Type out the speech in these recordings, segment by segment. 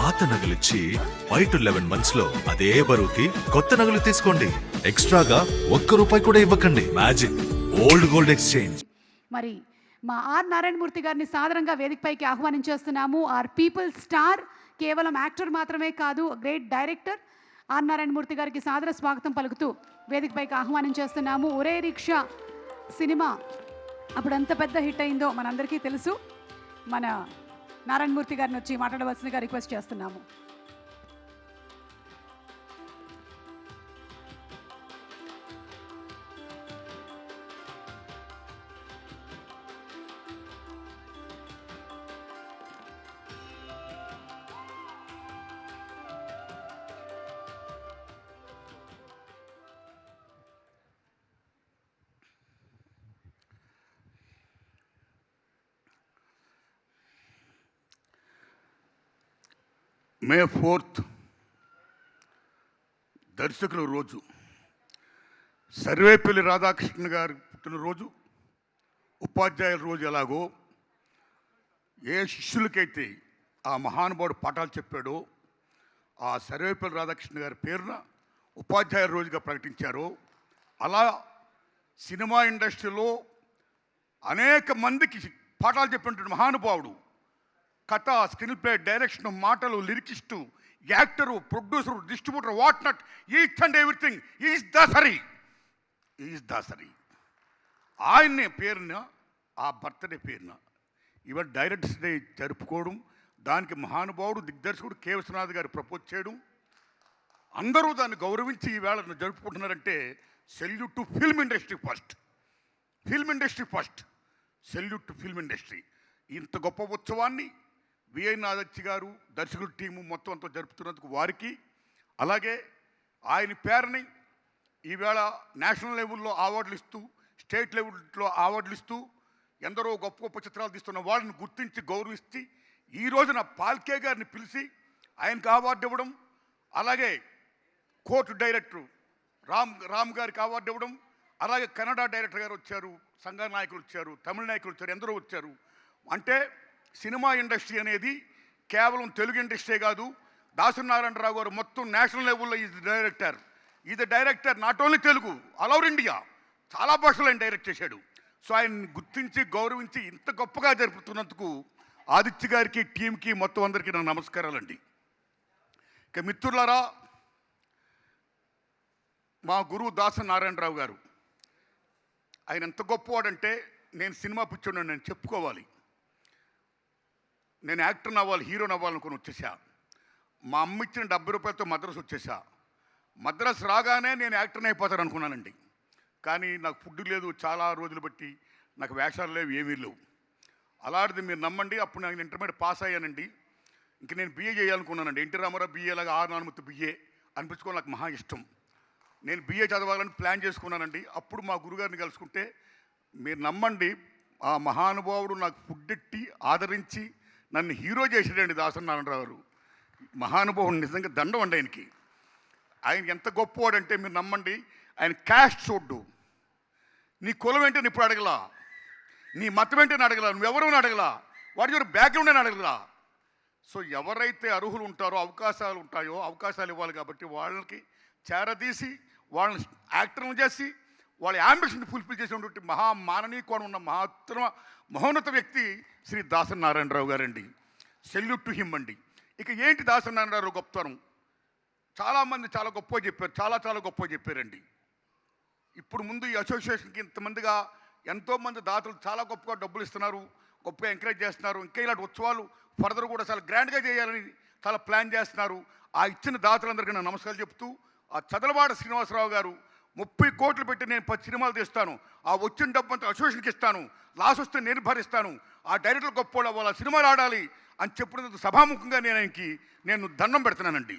పాత నగలిచ్చి 5 to 11 months లో అదే బరువుకి కొత్త నగలు తీసుకోండి. ఎక్స్ట్రాగా ₹1 కూడా ఇవ్వకండి. Magic old gold exchange. మరి మా ఆర్ నారాయణమూర్తి గారిని సాదరంగా వేదికపైకి ఆహ్వానించేస్తున్నాము. ఆర్ పీపుల్ స్టార్, కేవలం యాక్టర్ మాత్రమే కాదు, గ్రేట్ డైరెక్టర్ ఆర్ నారాయణమూర్తి గారికి సాదర స్వాగతం పలుకుతూ వేదికపైకి ఆహ్వానించేస్తున్నాము. ఒరే రిక్షా సినిమా అప్పుడు ఎంత పెద్ద హిట్ అయిందో మనందరికీ తెలుసు. మన నారాయణమూర్తి గారిని వచ్చి మాట్లాడవలసిందిగా రిక్వెస్ట్ చేస్తున్నాము. మే 4th దర్శకుల రోజు, సర్వేపల్లి రాధాకృష్ణ గారి పుట్టినరోజు, ఉపాధ్యాయుల రోజు. ఎలాగో ఏ శిష్యులకైతే ఆ మహానుభావుడు పాఠాలు చెప్పాడో ఆ సర్వేపల్లి రాధాకృష్ణ గారి పేరున ఉపాధ్యాయుల రోజుగా ప్రకటించారో, అలా సినిమా ఇండస్ట్రీలో అనేక మందికి పాఠాలు చెప్పినటువంటి మహానుభావుడు, కథ, స్క్రీన్ ప్లే, డైరెక్షన్, మాటలు, lyricist, actor, producer, distributor, what not, each and everything is Dasari. ఆయన్ని పేరున, ఆ బర్త్డే పేరున ఇవాళ డైరెక్టర్స్ డే జరుపుకోవడం, దానికి మహానుభావుడు దిగ్దర్శకుడు కె. విశ్వనాథ్ గారు ప్రపోజ్ చేయడం, అందరూ దాన్ని గౌరవించి ఈవేళ జరుపుకుంటున్నారంటే salute to film industry first, salute to film industry. ఇంత గొప్ప ఉత్సవాన్ని విఐ నాదచ్చి గారు, దర్శకుల టీము మొత్తం అంతా జరుపుతున్నందుకు వారికి, అలాగే ఆయన పేరుని ఈవేళ నేషనల్ లెవెల్లో అవార్డులు ఇస్తూ, స్టేట్ లెవెల్లో అవార్డులు ఇస్తూ, ఎందరో గొప్ప గొప్ప చిత్రాలు తీస్తున్న వాళ్ళని గుర్తించి గౌరవిస్తే ఈ రోజున పాల్కే గారిని పిలిచి ఆయనకు అవార్డు ఇవ్వడం, అలాగే కోర్టు డైరెక్టర్ రామ్ గారికి అవార్డు ఇవ్వడం, అలాగే కన్నడ డైరెక్టర్ గారు వచ్చారు, సంఘ నాయకులు వచ్చారు, తమిళ నాయకులు వచ్చారు, ఎందరో వచ్చారు. అంటే సినిమా ఇండస్ట్రీ అనేది కేవలం తెలుగు ఇండస్ట్రీ కాదు. దాసరి నారాయణరావు గారు మొత్తం నేషనల్ లెవెల్లో is director not only Telugu, all over India, చాలా భాషలు ఆయన డైరెక్ట్ చేశాడు. సో ఆయన్ని గుర్తించి గౌరవించి ఇంత గొప్పగా జరుపుతున్నందుకు ఆదిత్య గారికి, టీంకి, మొత్తం అందరికీ నా నమస్కారాలండి. ఇక మిత్రులారా, మా గురువు దాసరి నారాయణరావు గారు, ఆయన ఎంత గొప్పవాడంటే, నేను సినిమా పిచ్చోడిని నేను చెప్పుకోవాలి. నేను యాక్టర్ని అవ్వాలి, హీరోని అవ్వాలనుకుని వచ్చేసా. మా అమ్మ ఇచ్చిన ₹70 మద్రాసు వచ్చేసా. మద్రాసు రాగానే నేను యాక్టర్ని అయిపోతాను అనుకున్నానండి. కానీ నాకు ఫుడ్ లేదు, చాలా రోజులు బట్టి నాకు వేషాలు లేవు, ఏమీ లేవు. అలాంటిది మీరు నమ్మండి, అప్పుడు నేను ఇంటర్మీడియట్ పాస్ అయ్యానండి. ఇంక నేను బిఏ చేయాలనుకున్నానండి. ఎన్టీ రామారావు బిఏ లాగా ఆర్ నారాయణమూర్తి బిఏ అనిపించుకోవాలి, నాకు మహా ఇష్టం. నేను బిఏ చదవాలని ప్లాన్ చేసుకున్నానండి. అప్పుడు మా గురుగారిని కలుసుకుంటే, మీరు నమ్మండి, ఆ మహానుభావుడు నాకు ఫుడ్ ఎట్టి ఆదరించి నన్ను హీరో చేసాడండి దాసరి నారాయణరావు గారు. మహానుభావుడు నిజంగా దండం అండి ఆయనకి. ఆయన ఎంత గొప్పవాడంటే మీరు నమ్మండి, ఆయన క్యాస్ట్ చూడ్డు, నీ కులం ఏంటని ఇప్పుడు అడగలా, నీ మతం ఏంటని అడగలా, నువ్వెవరు అడగలా, వాటి యొక్క బ్యాక్గ్రౌండ్ అని అడగలా. సో ఎవరైతే అర్హులు ఉంటారో, అవకాశాలు ఉంటాయో, అవకాశాలు ఇవ్వాలి. కాబట్టి వాళ్ళకి చేరదీసి వాళ్ళని యాక్టర్లు చేసి వాళ్ళ యాంబిషన్ ఫుల్ఫిల్ చేసినటువంటి మాననీయ కోణం ఉన్న మహోన్నత వ్యక్తి శ్రీ దాసరి నారాయణరావు గారండి. సెల్యూట్ టు హిమ్ అండి. ఇక ఏంటి దాసరి నారాయణరావు గొప్పతనం? చాలామంది చాలా గొప్పగా చెప్పారు, చాలా గొప్పగా చెప్పారండి. ఇప్పుడు ముందు ఈ అసోసియేషన్కి ఇంతమందిగా ఎంతోమంది దాతలు చాలా గొప్పగా డబ్బులు ఇస్తున్నారు, గొప్పగా ఎంకరేజ్ చేస్తున్నారు. ఇంకా ఇలాంటి ఉత్సవాలు ఫర్దర్ కూడా చాలా గ్రాండ్గా చేయాలని చాలా ప్లాన్ చేస్తున్నారు. ఆ ఇచ్చిన దాతలందరికీ నేను నమస్కారాలు చెప్తూ, ఆ చదలవాడ శ్రీనివాసరావు గారు 30 కోట్లు పెట్టి నేను 10 సినిమాలు తీస్తాను, ఆ వచ్చిన డబ్బు అంతా అసోసియేషన్కి ఇస్తాను, లాస్ వస్తే నేను భరిస్తాను, ఆ డైరెక్టర్ గొప్పవాళ్ళు అవ్వాలి, ఆ సినిమాలు ఆడాలి అని చెప్పినందుకు సభాముఖంగా నేను దండం పెడుతున్నానండి.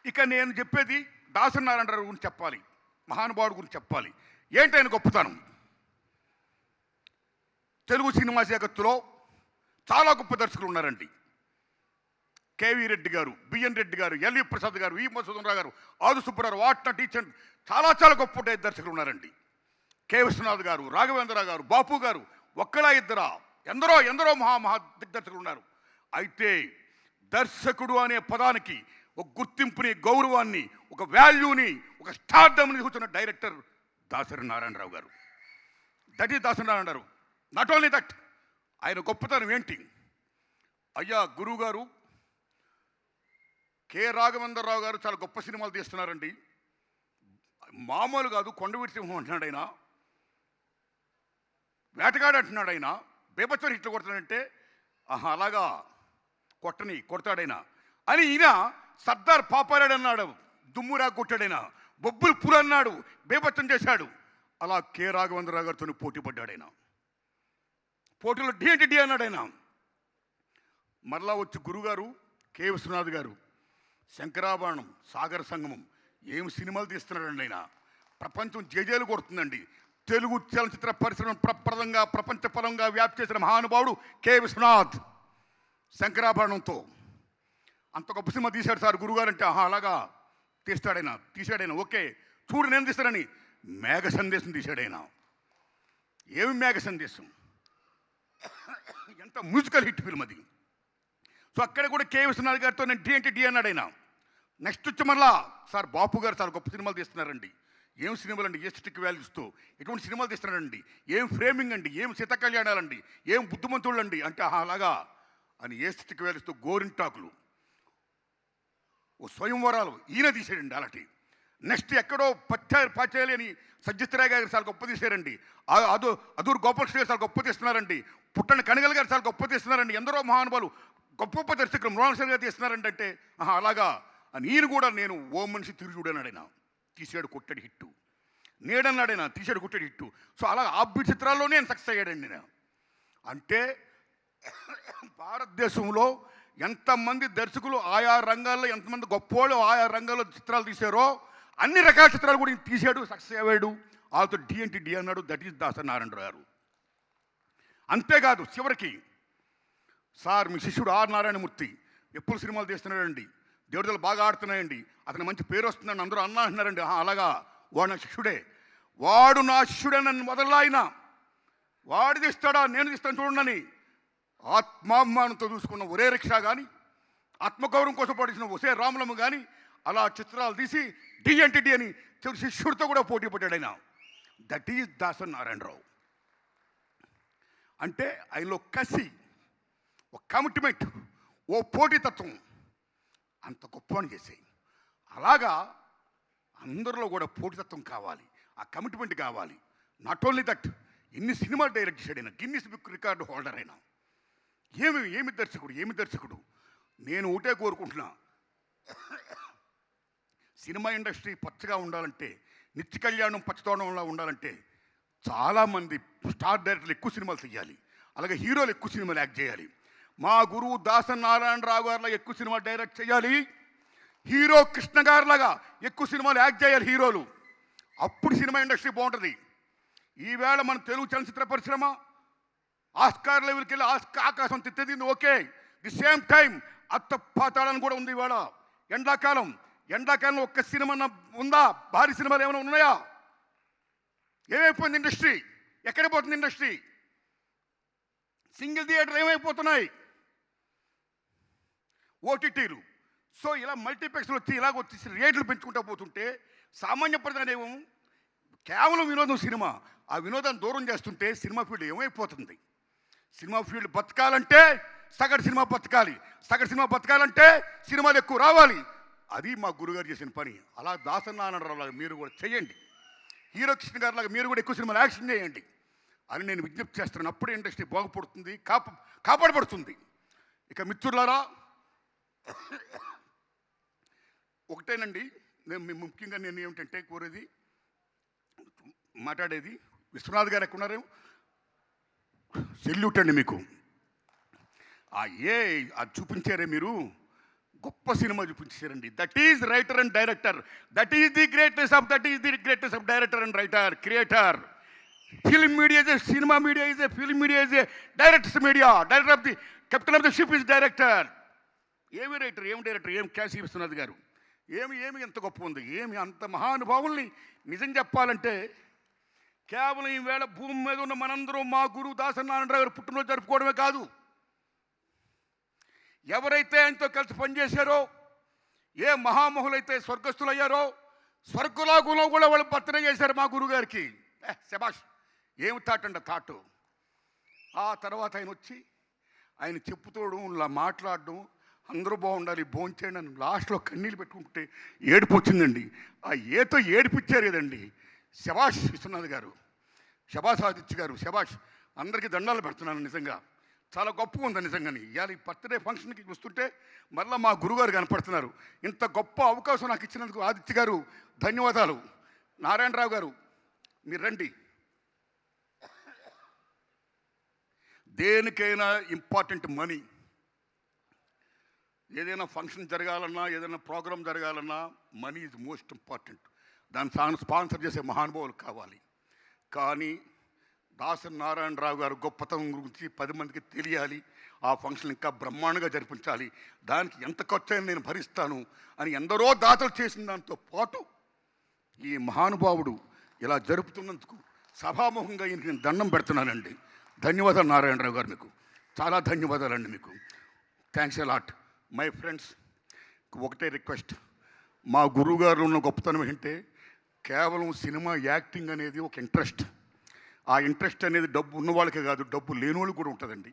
ఇక నేను చెప్పేది దాసరి నారాయణరావు గురించి చెప్పాలి, మహానుభావుడు గురించి చెప్పాలి. ఏంటి ఆయన గొప్పతనం? తెలుగు సినిమా జగత్తులో చాలా గొప్ప దర్శకులు ఉన్నారండి. కేవీ రెడ్డి గారు, బిఎన్ రెడ్డి గారు, ఎల్వి ప్రసాద్ గారు, ఈ మధుసూదనరావు గారు, ఆదు సుబ్బరావు, వాట్న టీచర్, చాలా గొప్ప దర్శకులు ఉన్నారండి. కె. విశ్వనాథ్ గారు, రాఘవేంద్రరావు గారు, బాపు గారు, ఒక్కలా ఇద్దరా, ఎందరో మహా దిగ్దర్శకులు ఉన్నారు. అయితే దర్శకుడు అనే పదానికి ఒక గుర్తింపుని, గౌరవాన్ని, ఒక వాల్యూని, ఒక స్టార్డమ్ని తీసుకొచ్చిన డైరెక్టర్ దాసరి నారాయణరావు గారు. That is Dasari Narayana Rao. Not only that, ఆయన గొప్పతనం ఏంటి? అయ్యా గురువు గారు కె రాఘవేంద్రరావు గారు చాలా గొప్ప సినిమాలు తీస్తున్నారండి. మామూలు కాదు, కొండవీటి సింహం అంటున్నాడు ఆయన, వేటగాడు అంటున్నాడు ఆయన, బేబచ్చని హిట్లు కొడతాడంటే అలాగా కొడతాడైనా అని ఈయన సర్దార్ పాపారాడు అన్నాడు, దుమ్మురా కొట్టాడైనా, బొబ్బులు పుర అన్నాడు, బేబచ్చం చేశాడు. అలా కె రాఘవేంద్రరావు గారితో పోటీ పడ్డాడైనా. పోటీలో డి అన్నాడు ఆయన. మరలా వచ్చి గురుగారు కె విశ్వనాథ్ గారు శంకరాభరణం, సాగర సంగమం ఏం సినిమాలు తీస్తున్నాడండి ఆయన. ప్రపంచం జేజేలు కొడుతుందండి. తెలుగు చలనచిత్ర పరిశ్రమ ప్రప్రదంగా ప్రపంచపరంగా వ్యాప్తి చేసిన మహానుభావుడు కె విశ్వనాథ్. శంకరాభరణంతో అంత గొప్ప సినిమా తీశాడు సార్ గురుగారు అంటే, అలాగా తీశాడైనా ఓకే చూడు నేను తీస్తానని మేఘ సందేశం తీశాడైనా. ఏమి మేఘ సందేశం, ఎంత మ్యూజికల్ హిట్ ఫిల్మ్ అది. సో అక్కడ కూడా కె విశ్వనాథ్ గారితో నేను డి అన్నాడైనా. నెక్స్ట్ వచ్చి మళ్ళా సార్ బాపు గారు చాలా గొప్ప సినిమాలు తీస్తున్నారండి. ఏం సినిమాలు అండి, ఏ స్టిక్ వాల్యూస్తో ఎటువంటి సినిమాలు తీస్తున్నారండి, ఏం ఫ్రేమింగ్ అండి, ఏం సీత కళ్యాణాలండి, ఏం బుద్ధిమంతుళ్ళు అండి అంటే అలాగా అని ఏ స్టిక్ వాల్యూస్తో గోరింటాకులు, ఓ స్వయంవరాలు ఈయన తీసాడండి అలాంటి. నెక్స్ట్ ఎక్కడో పాచాలి అని సజ్జిత్రాయ్ గారు చాలా గొప్ప తీశారండి. అదూరు గోపాలకృష్ణ గారు చాలా గొప్ప తీస్తున్నారండి. పుట్టని కనగల్ గారు చాలా గొప్ప తీస్తున్నారండి. ఎందరో మహానుభావులు గొప్ప గొప్ప దర్శకులు మృణాల్ గారు తీస్తున్నారండి అంటే అలాగా అని ఈయన కూడా నేను ఓ మనిషి తిరిగి చూడన్నాడైనా, తీసాడు కొట్టడి హిట్టు. నేడన్నాడైనా తీసాడు కొట్టడి హిట్టు. సో అలా ఆబ్బి చిత్రాల్లో నేను సక్సెస్ అయ్యాడండి నేను. అంటే భారతదేశంలో ఎంతమంది దర్శకులు ఆయా రంగాల్లో, ఎంతమంది గొప్పవాళ్ళు ఆయా రంగాల్లో చిత్రాలు తీశారో అన్ని రకాల చిత్రాలు కూడా తీశాడు, సక్సెస్ అయ్యాడు. వాళ్ళతో డి అన్నాడు. దట్ ఈస్ దాసరి నారాయణరావు గారు. అంతేకాదు చివరికి సార్ మీ శిష్యుడు ఆర్ నారాయణమూర్తి ఎప్పుడు సినిమాలు తీస్తున్నాడండి, దేవుడిదలు బాగా ఆడుతున్నాయండి, అతను మంచి పేరు వస్తుందని అందరూ అంటున్నారండి. అలాగా వాడు నా శిష్యుడే, వాడు నా శిష్యుడే, నన్ను మొదలైన వాడు తీస్తాడా నేను తీస్తాను చూడండి. ఆత్మాభిమానంతో చూసుకున్న ఒరే రిక్షా కానీ, ఆత్మగౌరవం కోసం పడిచిన ఒసే రాములమ్మ కానీ అలా చిత్రాలు తీసి డి అని శిష్యుడితో కూడా పోటీ పడ్డాడైనా. That is Dasari Narayana Rao. అంటే ఆయనలో కసి, ఒక కమిట్మెంట్, ఓ పోటీతత్వం అంత గొప్పని చేసాయి. అలాగా అందరిలో కూడా పోటీతత్వం కావాలి, ఆ కమిట్మెంట్ కావాలి. నాట్ ఓన్లీ దట్, ఇన్ని సినిమాలు డైరెక్ట్ చేశాడైనా, గిన్నిస్ బుక్ రికార్డు హోల్డర్ అయినా. ఏమి దర్శకుడు. నేను ఒకటే కోరుకుంటున్నా, సినిమా ఇండస్ట్రీ పచ్చగా ఉండాలంటే, నిత్య కళ్యాణం పచ్చతోడంలా ఉండాలంటే చాలామంది స్టార్ డైరెక్టర్లు ఎక్కువ సినిమాలు తీయాలి, అలాగే హీరోలు ఎక్కువ సినిమాలు యాక్ట్ చేయాలి. మా గురువు దాసరి నారాయణరావు గారిలా ఎక్కువ సినిమా డైరెక్ట్ చేయాలి, హీరో కృష్ణ గారిలాగా ఎక్కువ సినిమాలు యాక్ట్ చేయాలి హీరోలు. అప్పుడు సినిమా ఇండస్ట్రీ బాగుంటుంది. ఈవేళ మన తెలుగు చలనచిత్ర పరిశ్రమ ఆస్కార్ లెవెల్కి వెళ్ళి ఆకాశం తిట్టేది ఓకే, ది సేమ్ టైం అత్త పాతాళాన్ని కూడా ఉంది. ఇవాళ ఎండాకాలం ఒక్క సినిమా ఉందా? భారీ సినిమాలు ఏమైనా ఉన్నాయా? ఏమైపోయింది ఇండస్ట్రీ? ఎక్కడ పోతుంది ఇండస్ట్రీ? సింగిల్ థియేటర్లు ఏమైపోతున్నాయి? ఓటీటీలు. సో ఇలా మల్టీప్లెక్స్లు వచ్చి ఇలాగ వచ్చేసి రేట్లు పెంచుకుంటూ పోతుంటే సామాన్య ప్రజానేమో కేవలం వినోదం సినిమా, ఆ వినోదాన్ని దూరం చేస్తుంటే సినిమా ఫీల్డ్ ఏమైపోతుంది? సినిమా ఫీల్డ్ బతకాలంటే సగటు సినిమా బతకాలి, సగటు సినిమా బతకాలంటే సినిమాలు ఎక్కువ రావాలి. అది మా గురుగారు చేసిన పని. అలా దాసరి నారాయణరావు లాగా మీరు కూడా చేయండి, హీరో కృష్ణ గారి లాగా మీరు కూడా ఎక్కువ సినిమాలు యాక్షన్ చేయండి అని నేను విజ్ఞప్తి చేస్తున్నాను. అప్పుడే ఇండస్ట్రీ బాగుపడుతుంది, కాపాడబడుతుంది. ఇక మిత్రులారా, ఒకటేనండి ముఖ్యంగా నేను ఏమిటంటే కోరేది, మాట్లాడేది, విశ్వనాథ్ గారు ఎక్కడున్నారు? సెల్యూట్ అండి మీకు. అది చూపించారే మీరు, గొప్ప సినిమా చూపించారండి. That is writer and director, that is the greatest of director and writer, creator. Film media is a cinema media, is a film media, is a directors media. Director of the captain of the ship is director. ఏమి writer, ఏం director, ఏం క్యాసి విశ్వనాథ్ గారు, ఏమి ఎంత గొప్ప ఉంది, ఏమి అంత మహానుభావుల్ని నిజం చెప్పాలంటే కేవలం ఈవేళ భూమి మీద ఉన్న మనందరూ మా గురువు దాసరి నారాయణరావు గారు పుట్టినరోజు జరుపుకోవడమే కాదు, ఎవరైతే ఆయనతో కలిసి పనిచేశారో, ఏ మహామహులైతే స్వర్గస్థులయ్యారో, స్వర్గలోకంలో కూడా వాళ్ళు బర్త్డే చేశారు మా గురుగారికి. శబాష్, ఏమి తాటండి తాటు. ఆ తర్వాత ఆయన వచ్చి ఆయన చెప్పుతోడు ఇలా మాట్లాడడం, అందరూ బాగుండాలి, భోంచేయండి అని లాస్ట్లో కన్నీళ్ళు పెట్టుకుంటే ఏడుపు వచ్చిందండి. ఆ ఏతో ఏడిపిచ్చారు కదండి. శబాష్ విశ్వనాథ్ గారు, శబాష్ ఆదిత్య గారు, శబాష్. అందరికీ దండాలు పెడుతున్నాను. నిజంగా చాలా గొప్పగా ఉంది నిజంగాని. ఇవాళ ఈ బర్త్డే ఫంక్షన్కి వస్తుంటే మళ్ళీ మా గురుగారు కనపడుతున్నారు. ఇంత గొప్ప అవకాశం నాకు ఇచ్చినందుకు ఆదిత్య గారు ధన్యవాదాలు. నారాయణరావు గారు మీరు రండి. దేనికైనా ఇంపార్టెంట్ మనీ. ఏదైనా ఫంక్షన్ జరగాలన్నా, ఏదైనా ప్రోగ్రామ్ జరగాలన్నా మనీ ఈజ్ మోస్ట్ ఇంపార్టెంట్. దాన్ని స్పాన్సర్ చేసే మహానుభావులు కావాలి. కానీ దాసరి నారాయణరావు గారు గొప్పతనం గురించి 10 మందికి తెలియాలి, ఆ ఫంక్షన్ ఇంకా బ్రహ్మాండంగా జరిపించాలి, దానికి ఎంత ఖర్చు అయినా నేను భరిస్తాను అని ఎందరో దాతలు చేసిన దాంతో పాటు ఈ మహానుభావుడు ఇలా జరుపుతున్నందుకు సభాముఖంగా ఈయనకి నేను దండం పెడుతున్నానండి. ధన్యవాదాలు నారాయణరావు గారు, మీకు చాలా ధన్యవాదాలండి. మీకు thanks a lot my friends. ఒకటే రిక్వెస్ట్, మా గురువుగారు ఉన్న గొప్పతనం ఏంటంటే కేవలం సినిమా యాక్టింగ్ అనేది ఒక ఇంట్రెస్ట్. ఆ ఇంట్రెస్ట్ అనేది డబ్బు ఉన్న వాళ్ళకే కాదు, డబ్బు లేని వాళ్ళు కూడా ఉంటుందండి.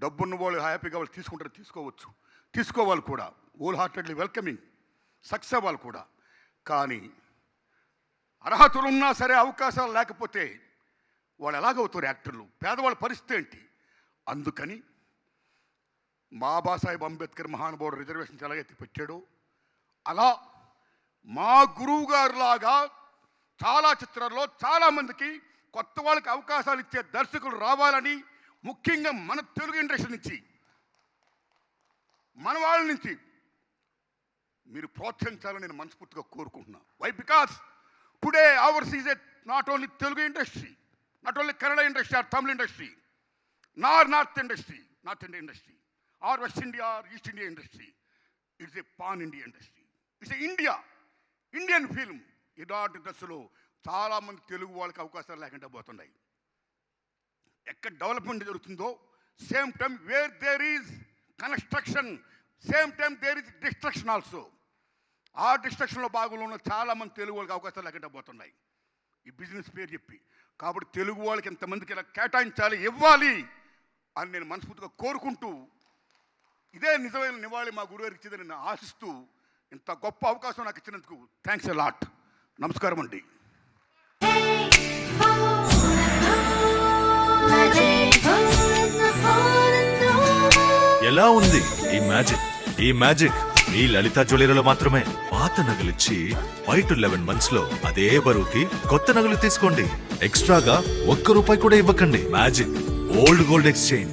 డబ్బు ఉన్న వాళ్ళు హ్యాపీగా వాళ్ళు తీసుకుంటారు, తీసుకోవచ్చు, తీసుకోవాలి కూడా, హోల్ హార్టెడ్లీ వెల్కమింగ్, సక్సెస్ అవ్వాలి కూడా. కానీ అర్హతలు ఉన్నా సరే అవకాశాలు లేకపోతే వాళ్ళు ఎలాగవుతారు యాక్టర్లు? పేదవాళ్ళ పరిస్థితి ఏంటి? అందుకని బాబాసాహెబ్ అంబేద్కర్ మహానుభావుడు రిజర్వేషన్స్ ఎలాగైతే పెట్టాడో అలా మా గురువు గారు లాగా చాలా చిత్రాల్లో చాలామందికి కొత్త వాళ్ళకి అవకాశాలు ఇచ్చే దర్శకులు రావాలని, ముఖ్యంగా మన తెలుగు ఇండస్ట్రీ నుంచి, మన వాళ్ళ నుంచి మీరు ప్రోత్సహించాలని నేను మనస్ఫూర్తిగా కోరుకుంటున్నాను. Why? Because today ours is a not only Telugu industry, not only Kannada industry or Tamil industry, nor North industry, North Indian industry, or West India or East India industry. It's a pan-India industry. It's a Indian film. ఇలాంటి దశలో చాలామంది తెలుగు వాళ్ళకి అవకాశాలు లేకుండా పోతున్నాయి. ఎక్కడ development జరుగుతుందో same time where there is construction, same time there is destruction also. ఆ డిస్ట్రక్షన్లో భాగంలో ఉన్న చాలామంది తెలుగు వాళ్ళకి అవకాశాలు లేకుండా పోతున్నాయి ఈ బిజినెస్ పేరు చెప్పి. కాబట్టి తెలుగు వాళ్ళకి ఎంతమందికి ఇలా కేటాయించాలి, ఇవ్వాలి అని నేను మనస్ఫూర్తిగా కోరుకుంటూ, ఇదే నిజమైన నివాళి మా గురుగారికి ఇచ్చేదని నేను ఆశిస్తూ, ఇంత గొప్ప అవకాశం నాకు ఇచ్చినందుకు థ్యాంక్స్ ఎ లాట్. నమస్కారం అండి. ఎలా ఉంది ఈ మ్యాజిక్? ఈ మ్యాజిక్ ఈ లలిత జ్యువెలరీలో మాత్రమే. పాత నగలిచ్చి 5 to 11 months లో అదే బరువుకి కొత్త నగలు తీసుకోండి. ఎక్స్ట్రాగా 1 రూపాయి కూడా ఇవ్వకండి. Magic old gold exchange.